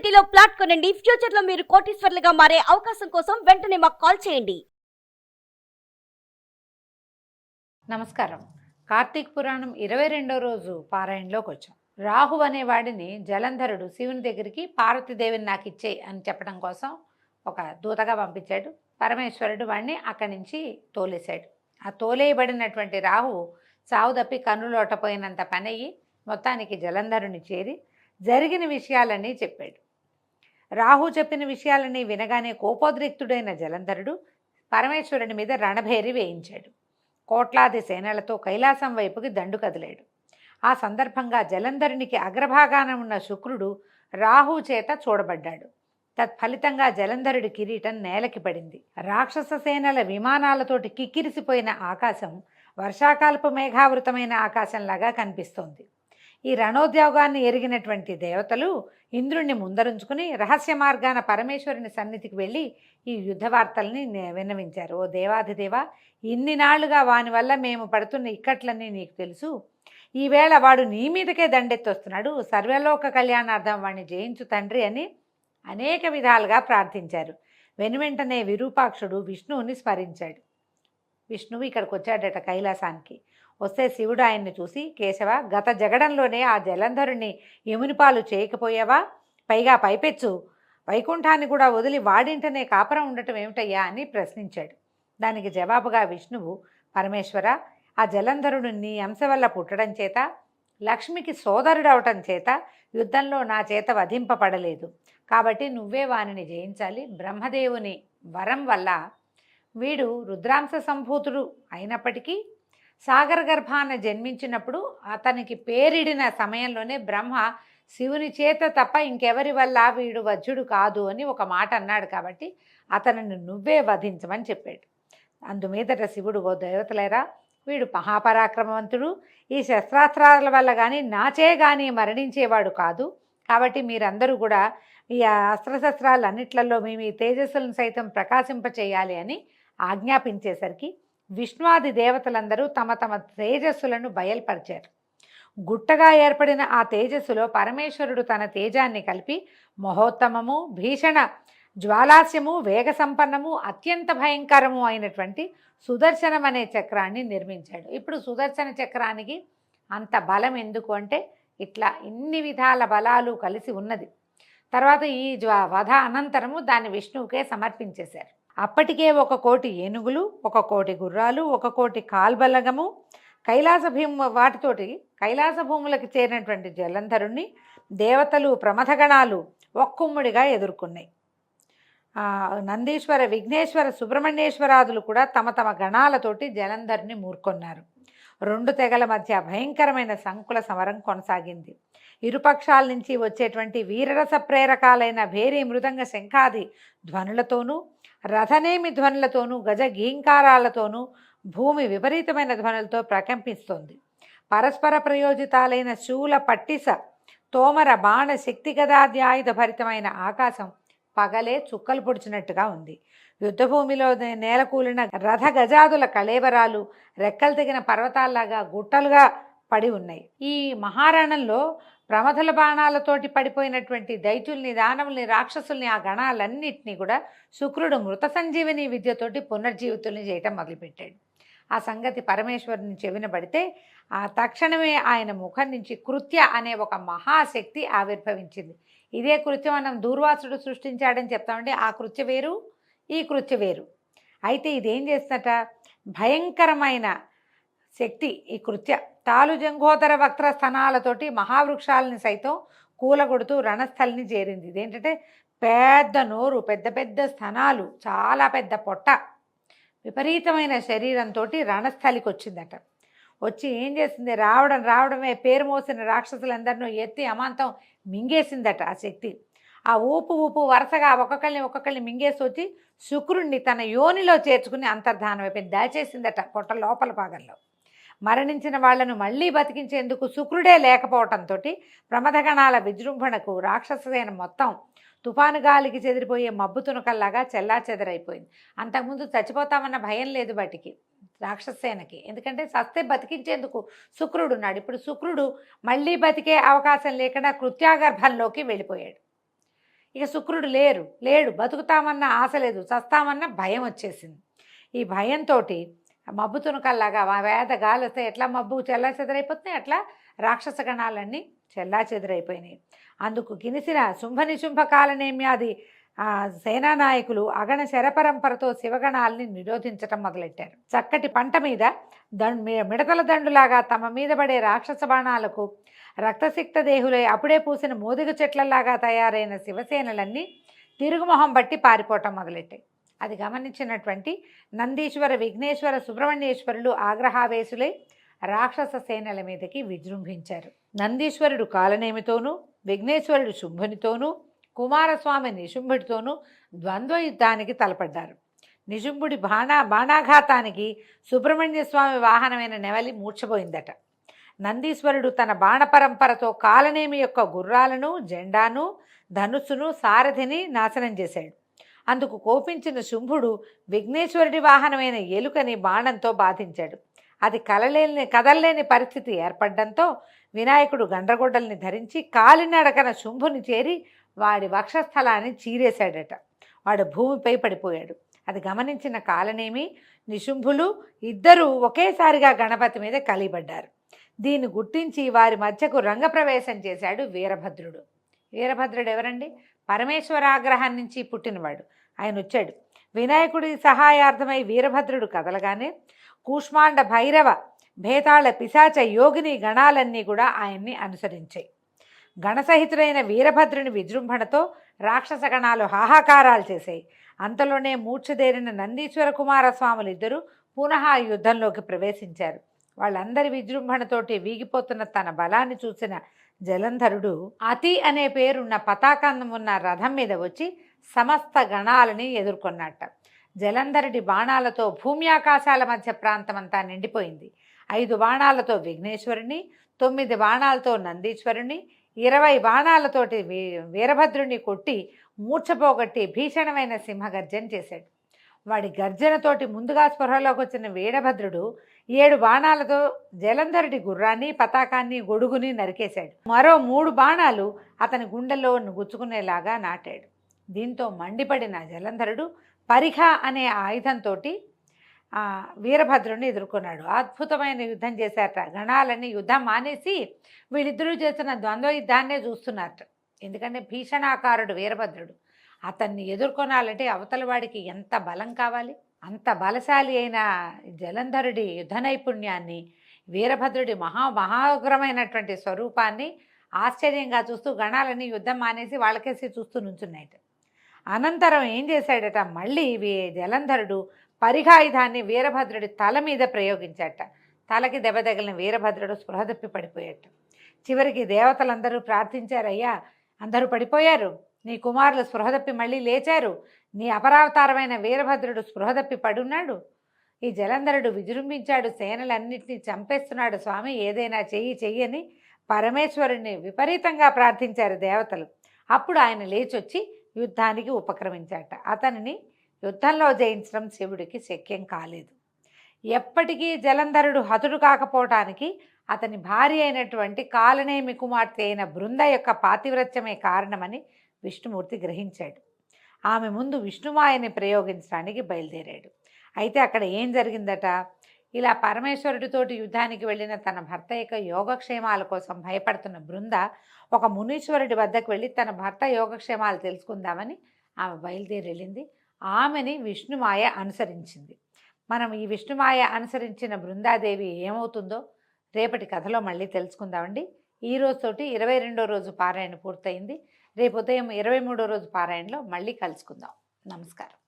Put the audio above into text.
సిటీలో ప్లాట్ కొనండి. ఫ్యూచర్ లో మీరు కోటీశ్వర్లుగా మారే అవకాశం కోసం వెంటనే మాకు కాల్ చేయండి. నమస్కారం. కార్తీక పురాణం 22వ రోజు పారాయణలోకి వచ్చాం. రాహు అనేవాడిని జలంధరుడు శివుని దగ్గరికి పార్వతీదేవిని నాకు ఇచ్చేయి అని చెప్పడం కోసం ఒక దూతగా పంపించాడు. పరమేశ్వరుడు వాడిని అక్కడి నుంచి తోలేశాడు. ఆ తోలేయబడినటువంటి రాహు సావు తప్పి కన్నులోటపోయినంత పని అయ్యి మొత్తానికి జలంధరుని చేరి జరిగిన విషయాలన్నీ చెప్పాడు. రాహు చెప్పిన విషయాలన్నీ వినగానే కోపోద్రిక్తుడైన జలంధరుడు పరమేశ్వరుని మీద రణభేరి వేయించాడు. కోట్లాది సేనలతో కైలాసం వైపుకి దండు కదిలాడు. ఆ సందర్భంగా జలంధరునికి అగ్రభాగాన ఉన్న శుక్రుడు రాహు చేత చూడబడ్డాడు. తత్ఫలితంగా జలంధరుడి కిరీటం నేలకి పడింది. రాక్షస సేనల విమానాలతోటి కిక్కిరిసిపోయిన ఆకాశం వర్షాకాలపు మేఘావృతమైన ఆకాశంలాగా కనిపిస్తోంది. ఈ రణోద్యోగాన్ని ఎరిగినటువంటి దేవతలు ఇంద్రుణ్ణి ముందరుంచుకుని రహస్య మార్గాన పరమేశ్వరుని సన్నిధికి వెళ్ళి ఈ యుద్ధ వార్తల్ని విన్నవించారు. ఓ దేవాధిదేవ, ఇన్ని నాళ్లుగా వాని వల్ల మేము పడుతున్న ఇక్కట్లన్నీ నీకు తెలుసు. ఈవేళ వాడు నీ మీదకే దండెత్తొస్తున్నాడు. సర్వలోక కళ్యాణార్థం వాడిని జయించు తండ్రి అని అనేక విధాలుగా ప్రార్థించారు. వెనువెంటనే విరూపాక్షుడు విష్ణువుని స్మరించాడు. విష్ణువు ఇక్కడికి వచ్చాడట కైలాసానికి. వస్తే శివుడు ఆయన్ని చూసి, కేశవ, గత జగడంలోనే ఆ జలంధరుణ్ణి యమునిపాలు చేయకపోయావా? పైగా పైపెచ్చు వైకుంఠాన్ని కూడా వదిలి వాడింటనే కాపురం ఉండటం ఏమిటయ్యా అని ప్రశ్నించాడు. దానికి జవాబుగా విష్ణువు, పరమేశ్వర, ఆ జలంధరుడు నీ అంశ వల్ల పుట్టడం చేత, లక్ష్మికి సోదరుడవటం చేత యుద్ధంలో నా చేత వధింపబడలేదు. కాబట్టి నువ్వే వానిని జయించాలి. బ్రహ్మదేవుని వరం వల్ల వీడు రుద్రాంశ సంభూతుడు అయినప్పటికీ సాగర గర్భాన జన్మించినప్పుడు అతనికి పేరిడిన సమయంలోనే బ్రహ్మ శివుని చేత తప్ప ఇంకెవరి వల్ల వీడు వజ్రుడు కాదు అని ఒక మాట అన్నాడు. కాబట్టి అతనిని నువ్వే వధించమని చెప్పాడు. అందుమీదట శివుడు, ఓ దేవతలేరా, వీడు మహాపరాక్రమవంతుడు, ఈ శస్త్రాస్త్రాల వల్ల కానీ నాచే కానీ మరణించేవాడు కాదు. కాబట్టి మీరందరూ కూడా ఈ అస్త్రశస్త్రాలన్నిట్లలో మేము ఈ తేజస్సులను సైతం ప్రకాశింపచేయాలి అని ఆజ్ఞాపించేసరికి విష్ణువాది దేవతలందరూ తమ తమ తేజస్సులను బయల్పరిచారు. గుట్టగా ఏర్పడిన ఆ తేజస్సులో పరమేశ్వరుడు తన తేజాన్ని కలిపి మహోత్తమము, భీషణ జ్వాలాస్యము, వేగ సంపన్నము, అత్యంత భయంకరము అయినటువంటి సుదర్శనం అనే చక్రాన్ని నిర్మించాడు. ఇప్పుడు సుదర్శన చక్రానికి అంత బలం ఎందుకు అంటే ఇట్లా ఇన్ని విధాల బలాలు కలిసి ఉన్నది. తర్వాత ఈ వధ అనంతరము దాన్ని విష్ణువుకే సమర్పించేశారు. అప్పటికే 1,000,000 ఏనుగులు, 1,000,000 గుర్రాలు, 1,000,000 కాల్బలగము, వాటితోటి కైలాస భూములకు చేరినటువంటి జలంధరుణ్ణి దేవతలు, ప్రమథగణాలు ఒక్కుమ్ముడిగా ఎదుర్కొన్నాయి. నందీశ్వర, విఘ్నేశ్వర, సుబ్రహ్మణ్యేశ్వరాదులు కూడా తమ తమ గణాలతోటి జలంధరుని మూర్కొన్నారు. 2 తెగల మధ్య భయంకరమైన సంకుల సమరం కొనసాగింది. ఇరుపక్షాల నుంచి వచ్చేటువంటి వీరరస ప్రేరకాలైన భేరీ, మృదంగ, శంఖాది ధ్వనులతోనూ, రథనేమి ధ్వనులతోనూ, గజ గీంకారాలతోనూ భూమి విపరీతమైన ధ్వనులతో ప్రకంపిస్తోంది. పరస్పర ప్రయోజితాలైన శూల, పట్టిస, తోమర, బాణ, శక్తిగదాద్యాయుధ భరితమైన ఆకాశం పగలే చుక్కలు పొడిచినట్టుగా ఉంది. యుద్ధభూమిలో నేలకూలిన రథ గజాదుల కళేబరాలు రెక్కలు తెగిన పర్వతాల్లాగా గుట్టలుగా పడి ఉన్నాయి. ఈ మహారణంలో ప్రమథల బాణాలతోటి పడిపోయినటువంటి దైత్యుల్ని, దానవుల్ని, రాక్షసుల్ని, ఆ గణాలన్నింటినీ కూడా శుక్రుడు మృత సంజీవిని విద్యతోటి పునర్జీవితుల్ని చేయటం మొదలుపెట్టాడు. ఆ సంగతి పరమేశ్వరుని చెవిన పడితే ఆ తక్షణమే ఆయన ముఖం నుంచి కృత్య అనే ఒక మహాశక్తి ఆవిర్భవించింది. ఇదే కృత్యం మనం దూర్వాసుడు సృష్టించాడని చెప్తామంటే ఆ కృత్య వేరు, ఈ కృత్య వేరు. అయితే ఇదేం చేస్తట, భయంకరమైన శక్తి ఈ కృత్య. తాలు జంఘోదర వక్ర స్థనాలతోటి మహావృక్షాలని సైతం కూలగొడుతూ రణస్థలిని చేరింది. ఇదేంటంటే పెద్ద నోరు, పెద్ద పెద్ద స్థనాలు, చాలా పెద్ద పొట్ట, విపరీతమైన శరీరంతో రణస్థలికి వచ్చిందట. వచ్చి ఏం చేసింది, రావడమే పేరు మోసిన రాక్షసులందరినూ ఎత్తి అమాంతం మింగేసిందట ఆ శక్తి. ఆ ఊపు వరుసగా ఒక్కొక్కరిని మింగేసి వచ్చి శుక్రుణ్ణి తన యోనిలో చేర్చుకుని అంతర్ధానం అయిపోయింది, దాచేసిందట పొట్ట లోపల భాగంలో. మరణించిన వాళ్లను మళ్ళీ బతికించేందుకు శుక్రుడే లేకపోవటంతో ప్రమథగణాల విజృంభణకు రాక్షససేన మొత్తం తుఫాను గాలికి చెదిరిపోయే మబ్బు తునకల్లాగా చెల్లాచెదరైపోయింది. అంతకుముందు చచ్చిపోతామన్న భయం లేదు వాటికి, రాక్షసేనకి. ఎందుకంటే సస్తే బతికించేందుకు శుక్రుడు ఉన్నాడు. ఇప్పుడు శుక్రుడు మళ్ళీ బతికే అవకాశం లేకుండా కృత్యాగర్భంలోకి వెళ్ళిపోయాడు. ఇక శుక్రుడు లేడు, బతుకుతామన్న ఆశ లేదు, చస్తామన్న భయం వచ్చేసింది. ఈ భయంతో మబ్బు తునకల్లాగా వేద గాలి వస్తే ఎట్లా మబ్బు చెల్లా చెదరైపోతున్నాయి, అట్లా రాక్షస గణాలన్నీ చెల్లా చెదరైపోయినాయి. అందుకు కినిసిన శుంభ కాలనేమ్యాది సేనానాయకులు అగణ శరపరంపరతో శివగణాలని నిరోధించటం మొదలెట్టారు. చక్కటి పంట మీద మిడతల దండులాగా తమ మీద పడే రాక్షస బాణాలకు రక్తసిక్త దేహులై అప్పుడే పూసిన మోదుగ చెట్లలాగా తయారైన శివసేనలన్నీ తిరుగుమొహం బట్టి పారిపోవటం మొదలెట్టాయి. అది గమనించినటువంటి నందీశ్వర, విఘ్నేశ్వర, సుబ్రహ్మణ్యేశ్వరులు ఆగ్రహావేశులై రాక్షస సేనల మీదకి విజృంభించారు. నందీశ్వరుడు కాలనేమితోనూ, విఘ్నేశ్వరుడు శుంభునితోనూ, కుమారస్వామి నిశుంభుడితోనూ ద్వంద్వ యుద్ధానికి తలపడ్డారు. నిశుంభుడి బాణాఘాతానికి సుబ్రహ్మణ్య స్వామి వాహనమైన నెవలి మూర్ఛపోయిందట. నందీశ్వరుడు తన బాణపరంపరతో కాలనేమి యొక్క గుర్రాలను, జెండాను, ధనుస్సును, సారథిని నాశనం చేశాడు. అందుకు కోపించిన శుంభుడు విఘ్నేశ్వరుడి వాహనమైన ఎలుకని బాణంతో బాధించాడు. అది కదలలేని పరిస్థితి ఏర్పడడంతో వినాయకుడు గండ్రగొడ్డల్ని ధరించి కాలినడకన శుంభుని చేరి వాడి వక్షస్థలాన్ని చీరేశాడట. వాడు భూమిపై పడిపోయాడు. అది గమనించిన కాలనేమి, నిశుంభులు ఇద్దరూ ఒకేసారిగా గణపతి మీద కలిపడ్డారు. దీన్ని గుర్తించి వారి మధ్యకు రంగప్రవేశం చేశాడు వీరభద్రుడు. వీరభద్రుడు ఎవరండి? పరమేశ్వరాగ్రహం నుంచి పుట్టినవాడు. ఆయన వచ్చాడు. వినాయకుడి సహాయార్థమై వీరభద్రుడు కదలగానే కూష్మాండ, భైరవ, భేతాళ, పిశాచ, యోగిని గణాలన్నీ కూడా ఆయన్ని అనుసరించాయి. గణసహితుడైన వీరభద్రుని విజృంభణతో రాక్షస గణాలు హాహాకారాలు చేశాయి. అంతలోనే మూర్ఛదేరిన నందీశ్వర కుమారస్వాములు ఇద్దరు పునః యుద్ధంలోకి ప్రవేశించారు. వాళ్ళందరి విజృంభణతోటి వీగిపోతున్న తన బలాన్ని చూసిన జలంధరుడు అతి అనే పేరున్న పతాకం ఉన్న రథం మీద వచ్చి సమస్త గణాలని ఎదుర్కొన్నట్ట. జలంధరుడి బాణాలతో భూమి ఆకాశాల మధ్య ప్రాంతమంతా నిండిపోయింది. 5 బాణాలతో విఘ్నేశ్వరుని, 9 బాణాలతో నందీశ్వరుని, 20 బాణాలతోటి వీరభద్రుని కొట్టి మూర్ఛపోగొట్టి భీషణమైన సింహగర్జన చేశాడు. వాడి గర్జనతోటి ముందుగా స్పృహలోకి వచ్చిన వీరభద్రుడు 7 బాణాలతో జలంధరుడి గుర్రాన్ని, పతాకాన్ని, గొడుగుని నరికేశాడు. మరో 3 బాణాలు అతని గుండెల్లో గుచ్చుకునేలాగా నాటాడు. దీంతో మండిపడిన జలంధరుడు పరిఖ అనే ఆయుధంతో వీరభద్రుని ఎదుర్కొన్నాడు. అద్భుతమైన యుద్ధం చేశారట. గణాలని యుద్ధం మానేసి వీళ్ళిద్దరూ చేసిన ద్వంద్వ యుద్ధాన్నే చూస్తున్నారట. ఎందుకంటే భీషణాకారుడు వీరభద్రుడు. అతన్ని ఎదుర్కొనాలంటే అవతల వాడికి ఎంత బలం కావాలి? అంత బలశాలి అయిన జలంధరుడి యుద్ధ నైపుణ్యాన్ని, వీరభద్రుడి మహాగ్రమైనటువంటి స్వరూపాన్ని ఆశ్చర్యంగా చూస్తూ గణాలని యుద్ధం మానేసి వాళ్ళకేసి చూస్తూ నుంచున్నాయట. అనంతరం ఏం చేశాడట, మళ్ళీ జలంధరుడు పరిఘాయుధాన్ని వీరభద్రుడి తల మీద ప్రయోగించాట. తలకి దెబ్బ తగిలిన వీరభద్రుడు స్పృహ తప్పి పడిపోయాట. చివరికి దేవతలందరూ ప్రార్థించారయ్యా, అందరూ పడిపోయారు, నీ కుమారులు స్పృహ తప్పి మళ్ళీ లేచారు, నీ అపరావతారమైన వీరభద్రుడు స్పృహ తప్పి పడున్నాడు, ఈ జలంధరుడు విజృంభించాడు, సేనలన్నింటినీ చంపేస్తున్నాడు, స్వామి ఏదైనా చెయ్యని పరమేశ్వరుణ్ణి విపరీతంగా ప్రార్థించారు దేవతలు. అప్పుడు ఆయన లేచొచ్చి యుద్ధానికి ఉపక్రమించాట. అతనిని యుద్ధంలో జయించడం శివుడికి శక్యం కాలేదు. ఎప్పటికీ జలంధరుడు హతుడు కాకపోవటానికి అతని భార్య అయినటువంటి కాలనేమి కుమార్తె అయిన బృంద యొక్క పాతివ్రత్యమే కారణమని విష్ణుమూర్తి గ్రహించాడు. ఆమె ముందు విష్ణుమాయని ప్రయోగించడానికి బయలుదేరాడు. అయితే అక్కడ ఏం జరిగిందట, ఇలా పరమేశ్వరుడితోటి యుద్ధానికి వెళ్ళిన తన భర్త యొక్క యోగక్షేమాల కోసం భయపడుతున్న బృంద ఒక మునీశ్వరుడి వద్దకు వెళ్ళి తన భర్త యోగక్షేమాలు తెలుసుకుందామని ఆమె బయలుదేరి వెళ్ళింది. ఆమెని విష్ణుమాయ అనుసరించింది. మనం ఈ విష్ణుమాయ అనుసరించిన బృందాదేవి ఏమవుతుందో రేపటి కథలో మళ్ళీ తెలుసుకుందామండి. ఈ రోజుతోటి 22వ రోజు పారాయణ పూర్తయింది. రేపు ఉదయం 23వ రోజు పారాయణలో మళ్ళీ కలుసుకుందాం. నమస్కారం.